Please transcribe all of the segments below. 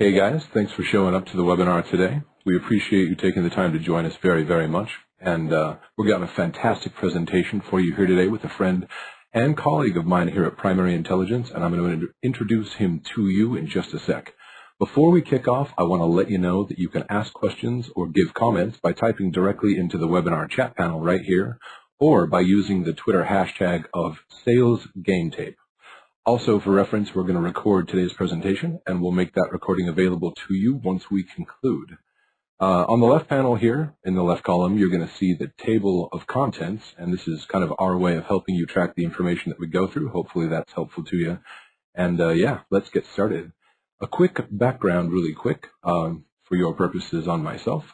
Hey guys, thanks for showing up to the webinar today. We appreciate you taking the time to join us very, very much. And we've got a fantastic presentation for you here today with a friend and colleague of mine here at Primary Intelligence, and I'm going to introduce him to you in just a sec. Before we kick off, I want to let you know that you can ask questions or give comments by typing directly into the webinar chat panel right here, or by using the Twitter hashtag of SalesGameTape. Also, for reference, we're going to record today's presentation, and we'll make that recording available to you once we conclude. On the left panel here, in the left column, you're going to see the table of contents, and this is kind of our way of helping you track the information that we go through. Hopefully that's helpful to you. And yeah, let's get started. A quick background, really quick, for your purposes on myself.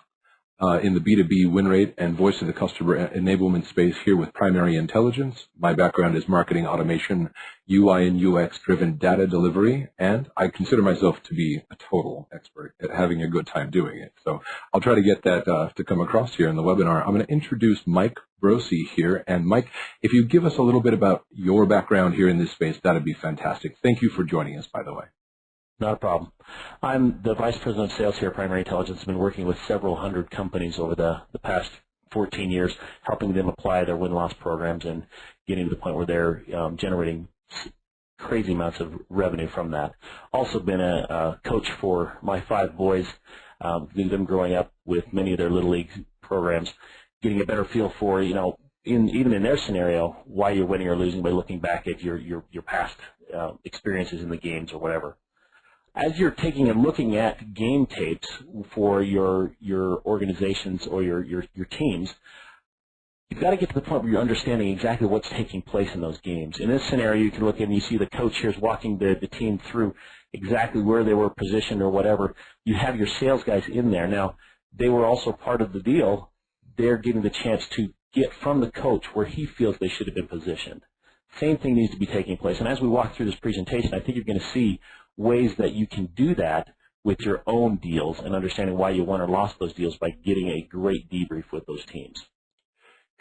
In the B2B win rate and voice of the customer enablement space here with Primary Intelligence. My background is marketing automation, UI and UX driven data delivery, and I consider myself to be a total expert at having a good time doing it. So I'll try to get that to come across here in the webinar. I'm going to introduce Mike Brosi here. And Mike, if you give us a little bit about your background here in this space, that'd be fantastic. Thank you for joining us, by the way. Not a problem. I'm the Vice President of Sales here at Primary Intelligence. I've been working with several hundred companies over the past 14 years, helping them apply their win-loss programs and getting to the point where they're generating crazy amounts of revenue from that. Also been a coach for my 5 boys, them growing up with many of their Little League programs, getting a better feel for, even in their scenario, why you're winning or losing by looking back at your past experiences in the games or whatever. As you're taking and looking at game tapes for your organizations or your teams, you've got to get to the point where you're understanding exactly what's taking place in those games. In this scenario, you can look and you see the coach here's walking the team through exactly where they were positioned or whatever. You have your sales guys in there. Now, they were also part of the deal. They're getting the chance to get from the coach where he feels they should have been positioned. Same thing needs to be taking place. And as we walk through this presentation, I think you're going to see ways that you can do that with your own deals and understanding why you won or lost those deals by getting a great debrief with those teams.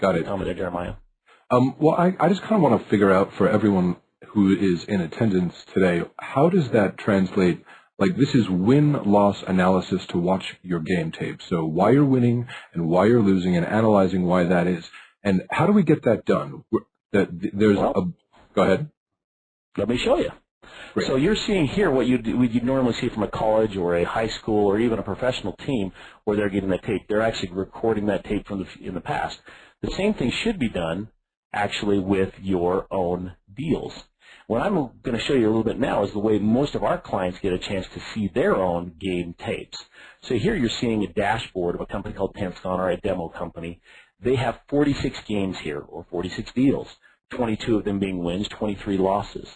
Got it. Tell me there, Jeremiah. Well, I just kind of want to figure out for everyone who is in attendance today, how does that translate? Like, this is win-loss analysis to watch your game tape. So why you're winning and why you're losing and analyzing why that is. And how do we get that done? Go ahead. Let me show you. Great. So you're seeing here what you'd normally see from a college or a high school or even a professional team where they're getting that tape. They're actually recording that tape from in the past. The same thing should be done actually with your own deals. What I'm going to show you a little bit now is the way most of our clients get a chance to see their own game tapes. So here you're seeing a dashboard of a company called Penscon, or a demo company. They have 46 games here, or 46 deals, 22 of them being wins, 23 losses.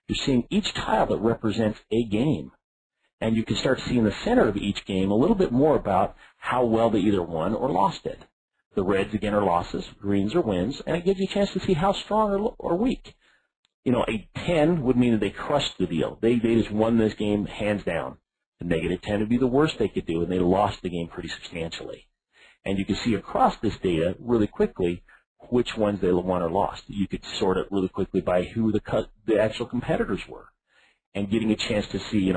You're seeing each tile that represents a game. And you can start seeing in the center of each game a little bit more about how well they either won or lost it. The reds, again, are losses, greens are wins, and it gives you a chance to see how strong or weak. A 10 would mean that they crushed the deal. They just won this game hands down. The negative 10 would be the worst they could do, and they lost the game pretty substantially. And you can see across this data really quickly which ones they won or lost. You could sort it really quickly by who the actual competitors were, and getting a chance to see,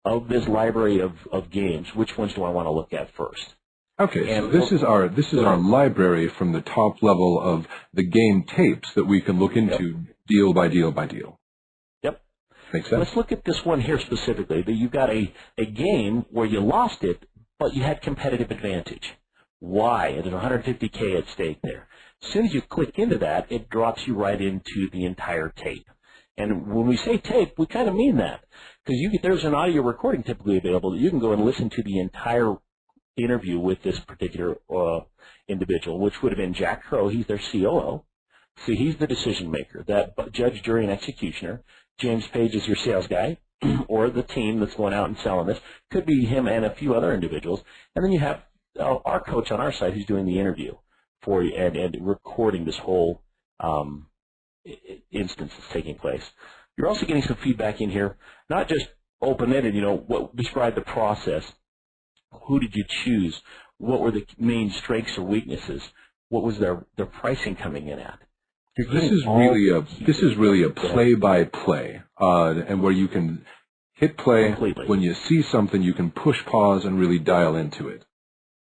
of this library of games, which ones do I want to look at first? Okay, and so this is our library from the top level of the game tapes that we can look into deal by deal by deal. Yep. Makes sense. Let's look at this one here specifically. That you've got a game where you lost it, but you had competitive advantage. Why? There's 150K at stake there. As soon as you click into that, it drops you right into the entire tape. And when we say tape, we kind of mean that. Because there's an audio recording typically available that you can go and listen to the entire interview with this particular individual, which would have been Jack Crow. He's their COO. So he's the decision maker, that judge, jury, and executioner. James Page is your sales guy, or the team that's going out and selling this. Could be him and a few other individuals. And then you have our coach on our side who's doing the interview for you and recording this whole instance that's taking place. You're also getting some feedback in here, not just open-ended, describe the process. Who did you choose? What were the main strengths or weaknesses? What was their pricing coming in at? This is really a play-by-play, and where you can hit play. Completely. When you see something, you can push pause and really dial into it.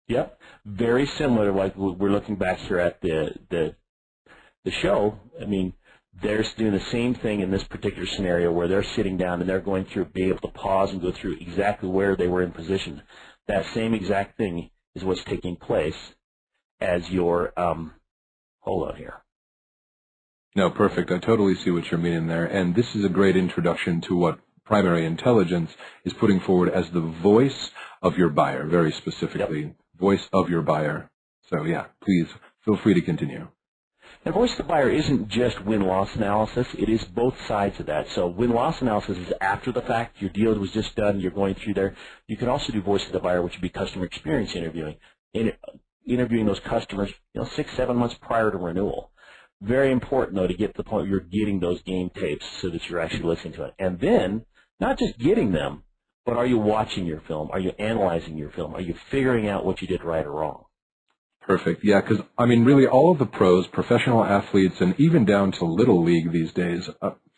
Yep. Very similar to like we're looking back here at the show. I mean, they're doing the same thing in this particular scenario where they're sitting down and they're going through, be able to pause and go through exactly where they were in position. That same exact thing is what's taking place as your, hold on here. No, perfect. I totally see what you're meaning there. And this is a great introduction to what primary intelligence is putting forward as the voice of your buyer, very specifically, Yep. voice of your buyer. So yeah, please feel free to continue. And voice of the buyer isn't just win-loss analysis. It is both sides of that. So win-loss analysis is after the fact. Your deal was just done. You're going through there. You can also do voice of the buyer, which would be customer experience interviewing. Interviewing those customers, 6-7 months prior to renewal. Very important, though, to get to the point where you're getting those game tapes so that you're actually listening to it. And then, not just getting them, but are you watching your film? Are you analyzing your film? Are you figuring out what you did right or wrong? Perfect. Yeah, because, I mean, really all of the pros, professional athletes, and even down to Little League these days,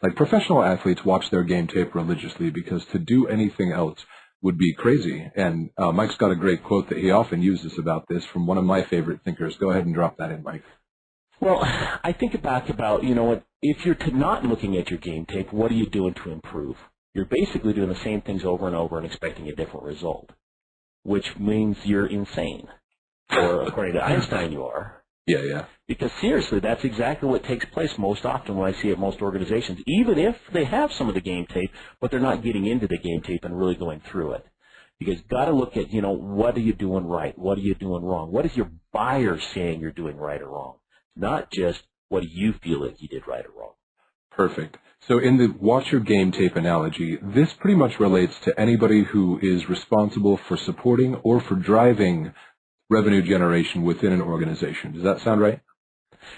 like professional athletes watch their game tape religiously because to do anything else would be crazy. And Mike's got a great quote that he often uses about this from one of my favorite thinkers. Go ahead and drop that in, Mike. Well, I think back about, if you're not looking at your game tape, what are you doing to improve? You're basically doing the same things over and over and expecting a different result, which means you're insane. Or according to Einstein, you are. Yeah. Because seriously, that's exactly what takes place most often when I see at most organizations, even if they have some of the game tape, but they're not getting into the game tape and really going through it. You guys got to look at, what are you doing right? What are you doing wrong? What is your buyer saying you're doing right or wrong? Not just what do you feel like you did right or wrong. Perfect. So in the watch your game tape analogy, this pretty much relates to anybody who is responsible for supporting or for driving revenue generation within an organization. Does that sound right?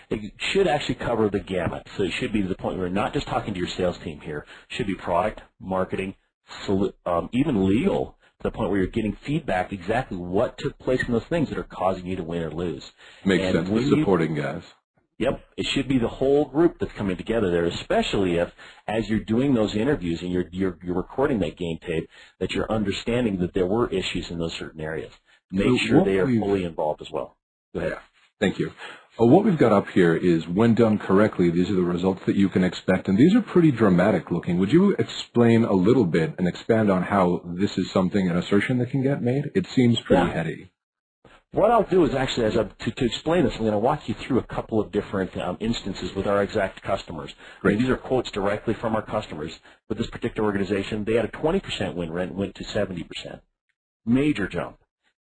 It should actually cover the gamut. So it should be to the point where you're not just talking to your sales team here. It should be product, marketing, even legal, to the point where you're getting feedback exactly what took place in those things that are causing you to win or lose. Makes sense. The supporting guys. Yep. It should be the whole group that's coming together there, especially if, as you're doing those interviews and you're recording that game tape, that you're understanding that there were issues in those certain areas. Make sure they are fully involved as well. Go ahead. Thank you. What we've got up here is, when done correctly, these are the results that you can expect, and these are pretty dramatic looking. Would you explain a little bit and expand on how this is an assertion that can get made? It seems pretty heady. What I'll do is actually, to explain this, I'm going to walk you through a couple of different instances with our exact customers. Great. These are quotes directly from our customers. With this particular organization, they had a 20% win rate and went to 70%. Major jump.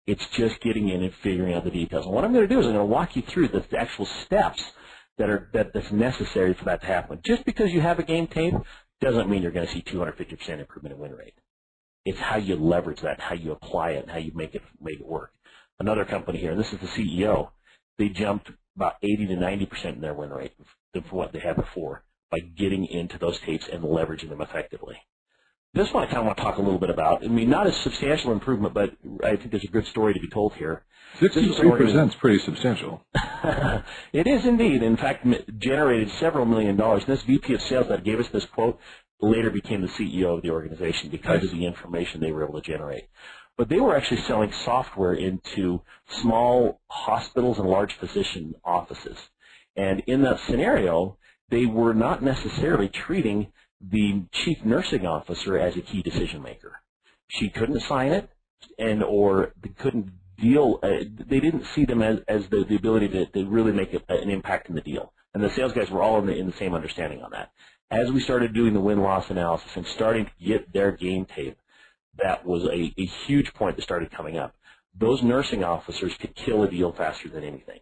It's just getting in and figuring out the details. And what I'm going to do is I'm going to walk you through the actual steps that's necessary for that to happen. Just because you have a game tape doesn't mean you're going to see 250% improvement in win rate. It's how you leverage that, how you apply it, and how you make it work. Another company here, and this is the CEO, they jumped about 80 to 90% in their win rate from what they had before by getting into those tapes and leveraging them effectively. This one I kind of want to talk a little bit about. I mean, not a substantial improvement, but I think there's a good story to be told here. 63% is pretty substantial. It is indeed. In fact, generated several $1 million. And this VP of sales that gave us this quote later became the CEO of the organization because of the information they were able to generate. But they were actually selling software into small hospitals and large physician offices. And in that scenario, they were not necessarily treating the chief nursing officer as a key decision maker. She couldn't assign it, or they couldn't deal. They didn't see them as the ability to really make an impact in the deal. And the sales guys were all in the same understanding on that. As we started doing the win-loss analysis and starting to get their game tape, that was a huge point that started coming up. Those nursing officers could kill a deal faster than anything.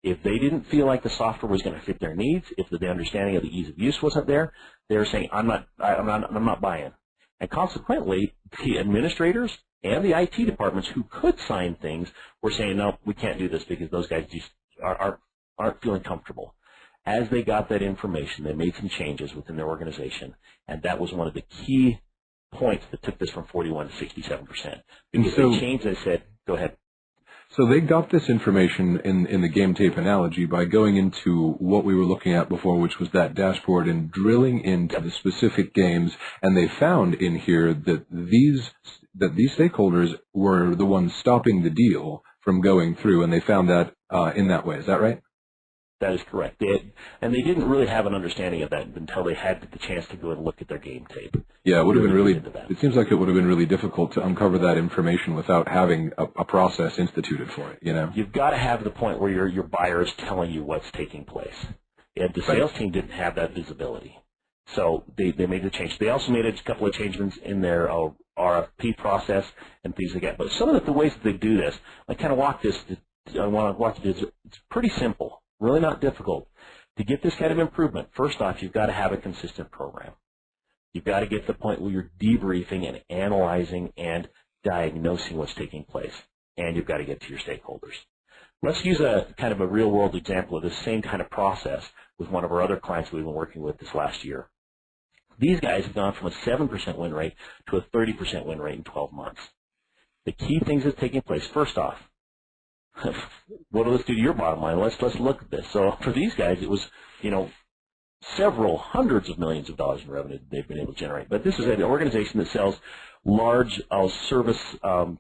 If they didn't feel like the software was going to fit their needs, if the understanding of the ease of use wasn't there, they were saying, I'm not buying. And consequently, the administrators and the IT departments who could sign things were saying, no, we can't do this because those guys just aren't feeling comfortable. As they got that information, they made some changes within their organization, and that was one of the key points that took this from 41 to 67%. Because they changed, they said, go ahead. So they got this information in the game tape analogy by going into what we were looking at before, which was that dashboard, and drilling into the specific games. And they found in here that these stakeholders were the ones stopping the deal from going through, and they found that in that way. Is that right? That is correct. And they didn't really have an understanding of that until they had the chance to go and look at their game tape. Yeah, it would have been really. It seems like it would have been really difficult to uncover that information without having a process instituted for it. You know, you've got to have the point where your buyer is telling you what's taking place. And the sales team didn't have that visibility, so they made the change. They also made a couple of changes in their RFP process and things like that. But some of the ways that they do this, I kind of walk this. I want to walk you through. It's pretty simple. Really not difficult. To get this kind of improvement, first off, you've got to have a consistent program. You've got to get to the point where you're debriefing and analyzing and diagnosing what's taking place. And you've got to get to your stakeholders. Let's use a kind of a real-world example of the same kind of process with one of our other clients we've been working with this last year. These guys have gone from a 7% win rate to a 30% win rate in 12 months. The key things that's taking place, first off, what does this do to your bottom line? Let's look at this. So for these guys, it was, several hundreds of millions of dollars in revenue that they've been able to generate. But this is an organization that sells large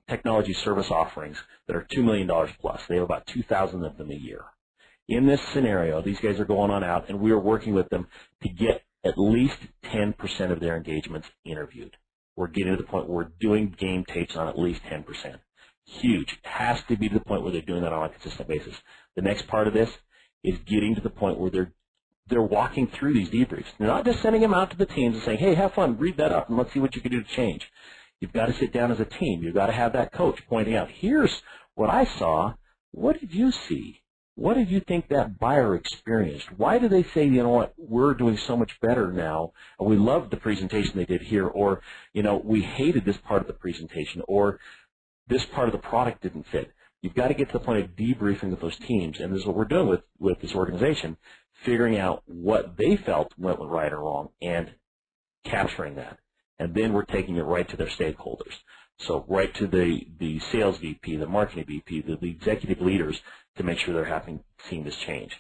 technology service offerings that are $2 million plus. They have about 2,000 of them a year. In this scenario, these guys are going on out, and we are working with them to get at least 10% of their engagements interviewed. We're getting to the point where we're doing game tapes on at least 10%. Huge. It has to be to the point where they're doing that on a consistent basis. The next part of this is getting to the point where they're walking through these debriefs. They're not just sending them out to the teams and saying, hey, have fun, read that up, and let's see what you can do to change. You've got to sit down as a team. You've got to have that coach pointing out, here's what I saw. What did you see? What did you think that buyer experienced? Why do they say, you know what, we're doing so much better now, and we loved the presentation they did here, or, we hated this part of the presentation, or this part of the product didn't fit. You've got to get to the point of debriefing with those teams, and this is what we're doing with this organization, figuring out what they felt went right or wrong and capturing that. And then we're taking it right to their stakeholders. So right to the sales VP, the marketing VP, the executive leaders to make sure they're seeing this change.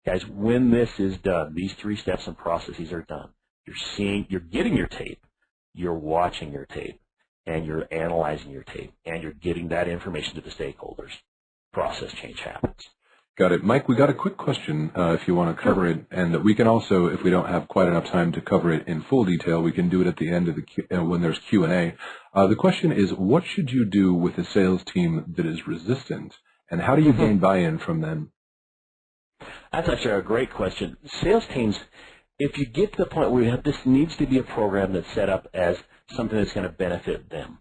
Guys, when this is done, these 3 steps and processes are done. You're getting your tape, you're watching your tape, and you're analyzing your tape, and you're getting that information to the stakeholders. Process change happens. Got it. Mike, we got a quick question if you want to cover it, and we can also, if we don't have quite enough time to cover it in full detail, we can do it at the end of when there's Q&A. The question is, what should you do with a sales team that is resistant, and how do you gain buy-in from them? That's actually a great question. Sales teams, if you get to the point where this needs to be a program that's set up as something that's going to benefit them.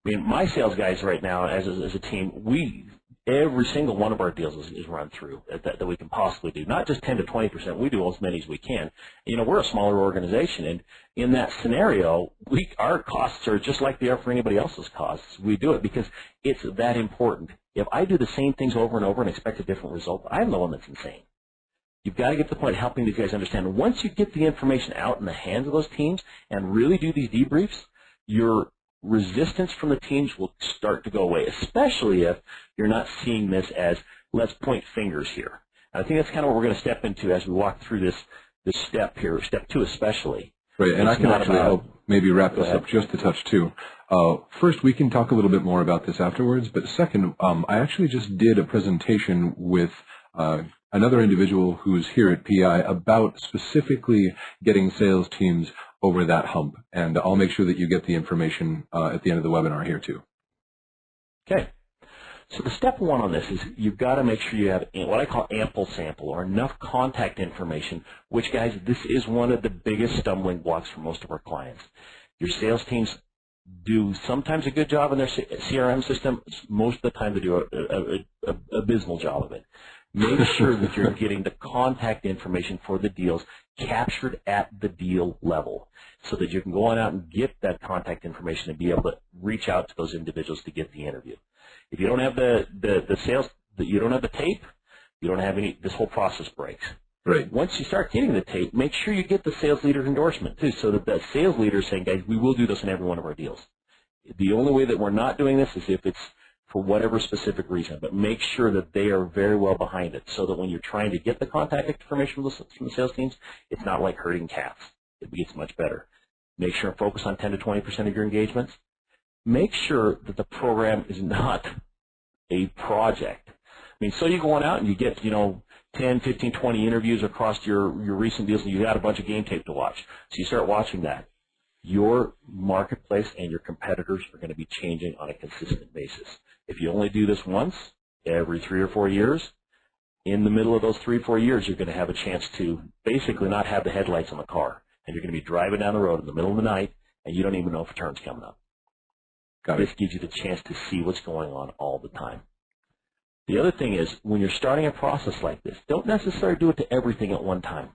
I mean, my sales guys right now, as a team, every single one of our deals is run through that we can possibly do. Not just 10 to 20%. We do as many as we can. We're a smaller organization, and in that scenario, our costs are just like they are for anybody else's costs. We do it because it's that important. If I do the same things over and over and expect a different result, I'm the one that's insane. You've got to get to the point of helping these guys understand. Once you get the information out in the hands of those teams and really do these debriefs, your resistance from the teams will start to go away, especially if you're not seeing this as let's point fingers here. And I think that's kind of what we're going to step into as we walk through this step here, step 2 especially. Right, and I can actually help maybe wrap this up just a touch too. First, we can talk a little bit more about this afterwards, but second, I actually just did a presentation with another individual who's here at PI about specifically getting sales teams over that hump, and I'll make sure that you get the information at the end of the webinar here too. Okay. So the step 1 on this is you've got to make sure you have what I call ample sample or enough contact information, which, guys, this is one of the biggest stumbling blocks for most of our clients. Your sales teams do sometimes a good job in their CRM system. Most of the time they do an abysmal job of it. Make sure that you're getting the contact information for the deals captured at the deal level so that you can go on out and get that contact information and be able to reach out to those individuals to get the interview. If you don't have the sales, you don't have the tape, you don't have this whole process breaks. Right. Once you start getting the tape, make sure you get the sales leader's endorsement too, so that sales leader is saying, guys, we will do this in every one of our deals. The only way that we're not doing this is if it's for whatever specific reason, but make sure that they are very well behind it so that when you're trying to get the contact information from the sales teams, it's not like herding cats. It gets much better. Make sure and focus on 10 to 20% of your engagements. Make sure that the program is not a project. I mean, so you go on out and you get, 10, 15, 20 interviews across your recent deals, and you got a bunch of game tape to watch. So you start watching that. Your marketplace and your competitors are going to be changing on a consistent basis. If you only do this once every 3 or 4 years, in the middle of those 3 or 4 years, you're going to have a chance to basically not have the headlights on the car. And you're going to be driving down the road in the middle of the night, and you don't even know if a turn's coming up. This gives you the chance to see what's going on all the time. The other thing is, when you're starting a process like this, don't necessarily do it to everything at one time.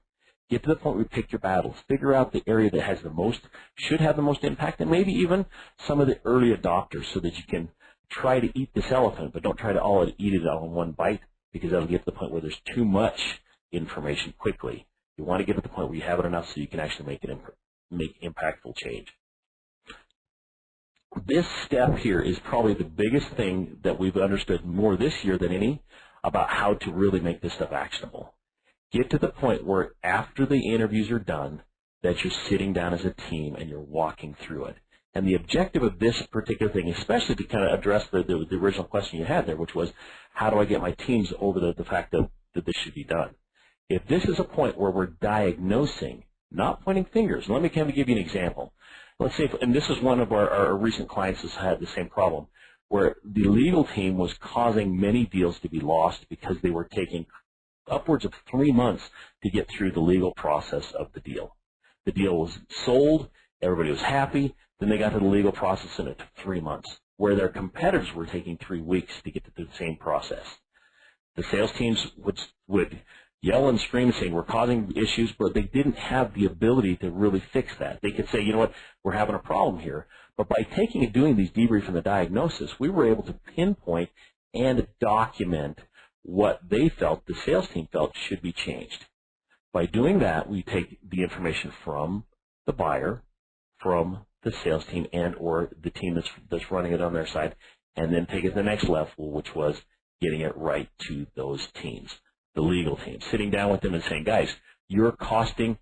Get to the point where you pick your battles. Figure out the area that has the most, should have the most impact, and maybe even some of the early adopters so that you can try to eat this elephant, but don't try to all eat it all in one bite, because that'll get to the point where there's too much information quickly. You want to get to the point where you have it enough so you can actually make impactful change. This step here is probably the biggest thing that we've understood more this year than any about how to really make this stuff actionable. Get to the point where after the interviews are done, that you're sitting down as a team and you're walking through it. And the objective of this particular thing, especially to kind of address the original question you had there, which was, how do I get my teams over the fact that this should be done? If this is a point where we're diagnosing, not pointing fingers, let me kind of give you an example. Let's say, and this is one of our recent clients has had the same problem, where the legal team was causing many deals to be lost because they were taking upwards of 3 months to get through the legal process of the deal. The deal was sold, everybody was happy, then they got to the legal process and it took 3 months, where their competitors were taking 3 weeks to get to the same process. The sales teams would yell and scream saying we're causing issues, but they didn't have the ability to really fix that. They could say, you know what, we're having a problem here. But by taking and doing these debrief and the diagnosis, we were able to pinpoint and document what they felt, the sales team felt, should be changed. By doing that, we take the information from the buyer, from the sales team, and or the team that's running it on their side, and then take it to the next level, which was getting it right to those teams. The legal team, sitting down with them and saying, guys, you're costing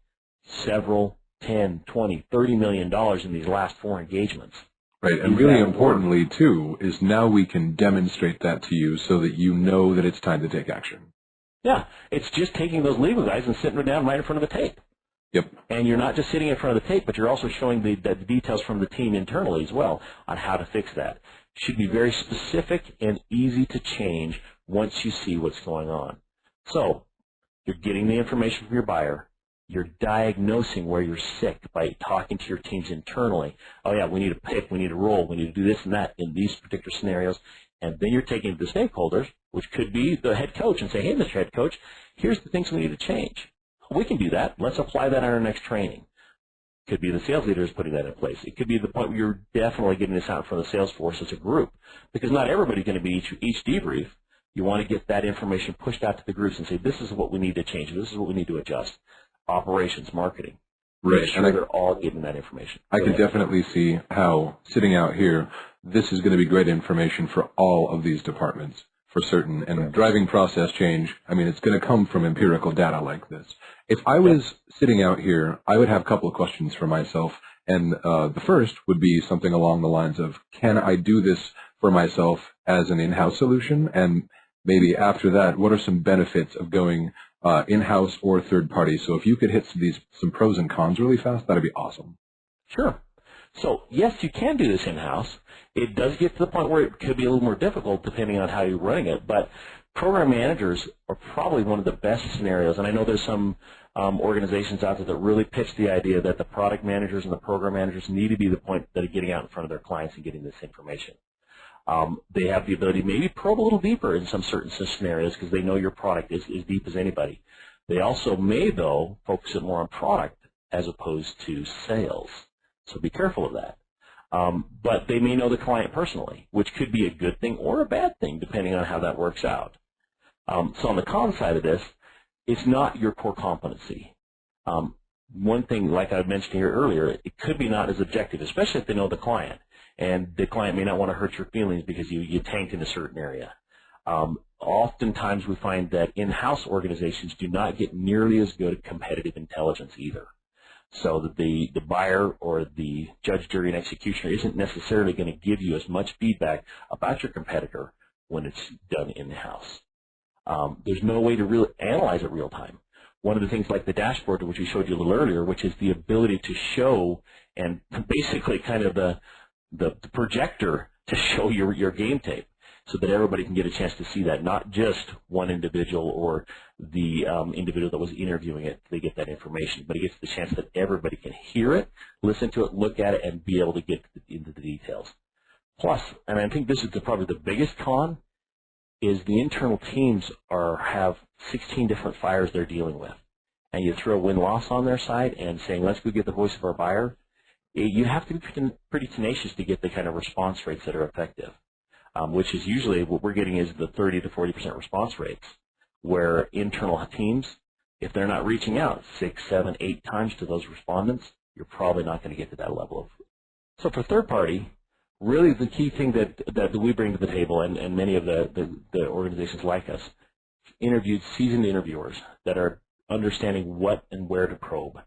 several, 10, 20, $30 million in these last 4 engagements. Right, and really importantly, too, is now we can demonstrate that to you so that you know that it's time to take action. Yeah, it's just taking those legal guys and sitting them down right in front of the tape. Yep. And you're not just sitting in front of the tape, but you're also showing the details from the team internally as well on how to fix that. Should be very specific and easy to change once you see what's going on. So you're getting the information from your buyer. You're diagnosing where you're sick by talking to your teams internally. Oh, yeah, we need to pick, we need to roll, we need to do this and that in these particular scenarios. And then you're taking the stakeholders, which could be the head coach, and say, hey, Mr. Head Coach, here's the things we need to change. We can do that. Let's apply that on our next training. Could be the sales leaders putting that in place. It could be the point where you're definitely getting this out in front of the sales force as a group, because not everybody's going to be each debrief. You want to get that information pushed out to the groups and say, this is what we need to change. This is what we need to adjust. Operations, marketing. Right. Make sure they're all getting that information. I can definitely see how, sitting out here, this is going to be great information for all of these departments, for certain. And driving process change, I mean, it's going to come from empirical data like this. If I was sitting out here, I would have a couple of questions for myself. And the first would be something along the lines of, can I do this for myself as an in-house solution? And maybe after that, what are some benefits of going in-house or third-party? So if you could hit some pros and cons really fast, that'd be awesome. Sure. So, yes, you can do this in-house. It does get to the point where it could be a little more difficult depending on how you're running it, but program managers are probably one of the best scenarios, and I know there's some organizations out there that really pitch the idea that the product managers and the program managers need to be the point that are getting out in front of their clients and getting this information. They have the ability to maybe probe a little deeper in some certain scenarios because they know your product is as deep as anybody. They also may, though, focus it more on product as opposed to sales. So be careful of that. But they may know the client personally, which could be a good thing or a bad thing, depending on how that works out. So on the con side of this, it's not your core competency. One thing, like I mentioned here earlier, it could be not as objective, especially if they know the client. and the client may not want to hurt your feelings because you tanked in a certain area. Oftentimes we find that in-house organizations do not get nearly as good at competitive intelligence either. So that the buyer or the judge, jury, and executioner isn't necessarily going to give you as much feedback about your competitor when it's done in-house. There's no way to really analyze it real time. One of the things like the dashboard, which we showed you a little earlier, which is the ability to show and basically kind of the projector to show your game tape so that everybody can get a chance to see that, not just one individual or the individual that was interviewing it, they get that information, but it gets the chance that everybody can hear it, listen to it, look at it, and be able to get into the details. Plus, and I think this is probably the biggest con, is the internal teams have 16 different fires they're dealing with. And you throw win-loss on their side and saying, let's go get the voice of our buyer, you have to be pretty tenacious to get the kind of response rates that are effective, which is usually what we're getting is the 30 to 40% response rates, where internal teams, if they're not reaching out 6, 7, 8 times to those respondents, you're probably not going to get to that level of. So for third party, really the key thing that we bring to the table, and many of the organizations like us, interviewed seasoned interviewers that are understanding what and where to probe.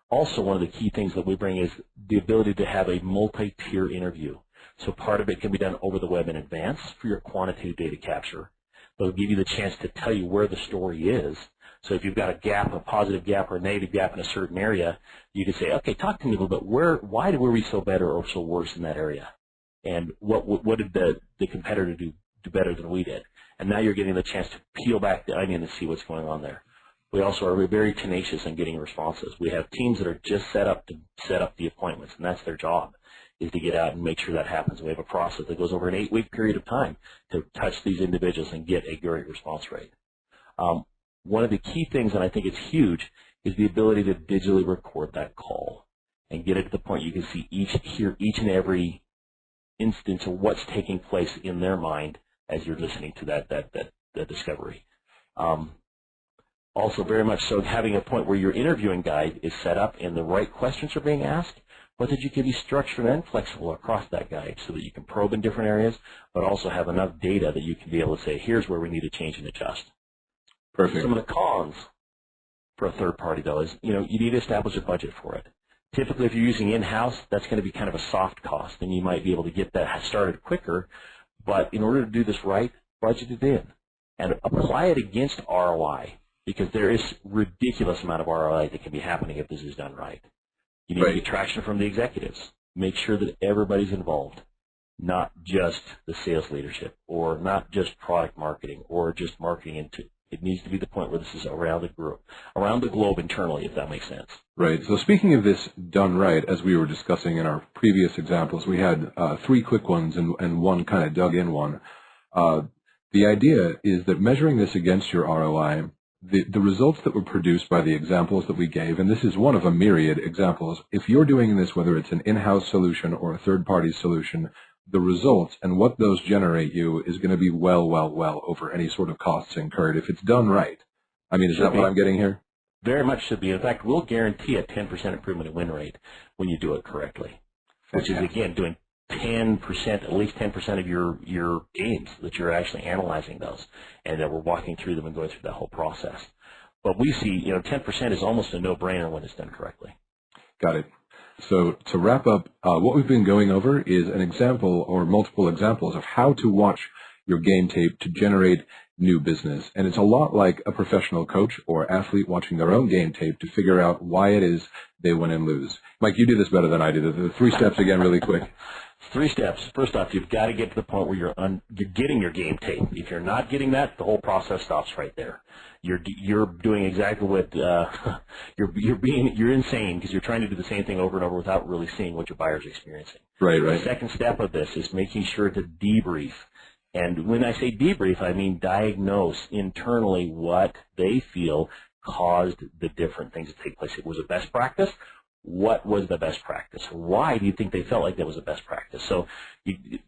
Also, one of the key things that we bring is the ability to have a multi-tier interview. So part of it can be done over the web in advance for your quantitative data capture. They'll give you the chance to tell you where the story is. So if you've got a gap, a positive gap or a negative gap in a certain area, you can say, okay, talk to me a little bit. Why were we so better or so worse in that area? And what did the competitor do better than we did? And now you're getting the chance to peel back the onion and see what's going on there. We also are very tenacious in getting responses. We have teams that are just set up to set up the appointments, and that's their job, is to get out and make sure that happens. We have a process that goes over an 8-week period of time to touch these individuals and get a great response rate. One of the key things, and I think it's huge, is the ability to digitally record that call and get it to the point you can see hear each and every instance of what's taking place in their mind as you're listening to that discovery. Also, very much so, having a point where your interviewing guide is set up and the right questions are being asked, but that you can be structured and flexible across that guide so that you can probe in different areas, but also have enough data that you can be able to say, here's where we need to change and adjust. Perfect. Some of the cons for a third party, though, is you need to establish a budget for it. Typically, if you're using in-house, that's going to be kind of a soft cost, and you might be able to get that started quicker. But in order to do this right, budget it in and apply it against ROI, because there is ridiculous amount of ROI that can be happening if this is done right. You need to get traction from the executives. Make sure that everybody's involved, not just the sales leadership or not just product marketing or just marketing into. It needs to be the point where this is around the globe internally, if that makes sense. Right. So speaking of this done right, as we were discussing in our previous examples, we had 3 quick ones and one kind of dug-in one. The idea is that measuring this against your ROI, the results that were produced by the examples that we gave, and this is one of a myriad examples, if you're doing this, whether it's an in-house solution or a third-party solution, the results and what those generate you is going to be well over any sort of costs incurred if it's done right. I mean, is that what I'm getting here? Very much should be. In fact, we'll guarantee a 10% improvement in win rate when you do it correctly, which is, again, doing 10%, at least 10% of your games that you're actually analyzing those, and that we're walking through them and going through that whole process. But we see, 10% is almost a no-brainer when it's done correctly. Got it. So to wrap up, what we've been going over is an example or multiple examples of how to watch your game tape to generate new business. And it's a lot like a professional coach or athlete watching their own game tape to figure out why it is they win and lose. Mike, you do this better than I do. The 3 steps again really quick. 3 steps. First off, you've got to get to the point where you're getting your game tape. If you're not getting that, the whole process stops right there. You're doing exactly what you're insane because you're trying to do the same thing over and over without really seeing what your buyer's experiencing. Right. The second step of this is making sure to debrief. And when I say debrief, I mean diagnose internally what they feel caused the different things to take place. It was a best practice. What was the best practice? Why do you think they felt like that was the best practice? So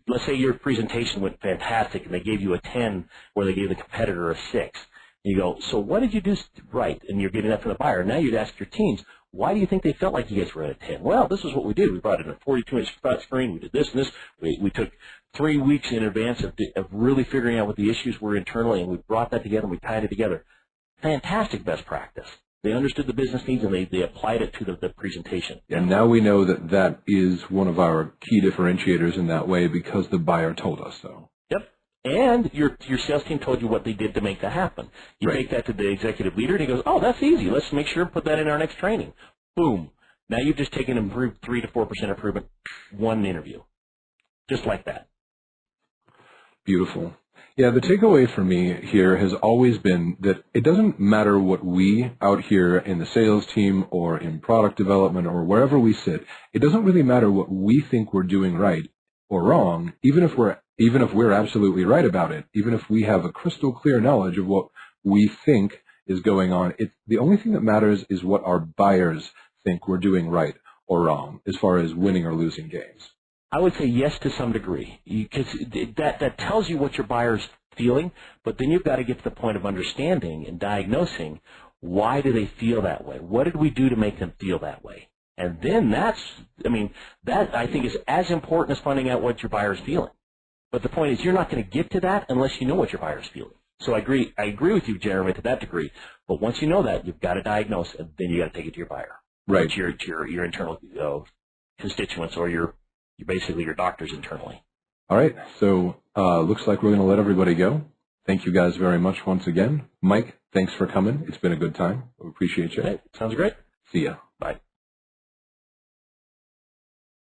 let's say your presentation went fantastic and they gave you a 10 where they gave the competitor a 6. You go, so what did you do right? And you're getting that from the buyer. Now you'd ask your teams, Why do you think they felt like you guys were at 10? Well, this is what we did. We brought in a 42-inch flat screen. We did this and this. We took 3 weeks in advance of really figuring out what the issues were internally, and we brought that together and we tied it together. Fantastic best practice. They understood the business needs, and they applied it to the presentation. And now we know that that is one of our key differentiators in that way because the buyer told us so. Yep. And your sales team told you what they did to make that happen. You Right. take that to the executive leader, and he goes, oh, that's easy. Let's make sure and put that in our next training. Boom. Now you've just taken improved 3 to 4% improvement, one interview. Just like that. Beautiful. Yeah, the takeaway for me here has always been that it doesn't matter what we out here in the sales team or in product development or wherever we sit, it doesn't really matter what we think we're doing right or wrong, even if we're absolutely right about it, even if we have a crystal clear knowledge of what we think is going on. The only thing that matters is what our buyers think we're doing right or wrong as far as winning or losing games. I would say yes to some degree, because that tells you what your buyer's feeling, but then you've got to get to the point of understanding and diagnosing why do they feel that way? What did we do to make them feel that way? And then that I think is as important as finding out what your buyer's feeling. But the point is you're not going to get to that unless you know what your buyer's feeling. So I agree with you, Jeremy, to that degree. But once you know that, you've got to diagnose, and then you got to take it to your buyer. Right. To your internal constituents, or basically your doctors internally. All right. So looks like we're going to let everybody go. Thank you guys very much once again. Mike, thanks for coming. It's been a good time. We appreciate you. Okay. Sounds great. See ya. Bye.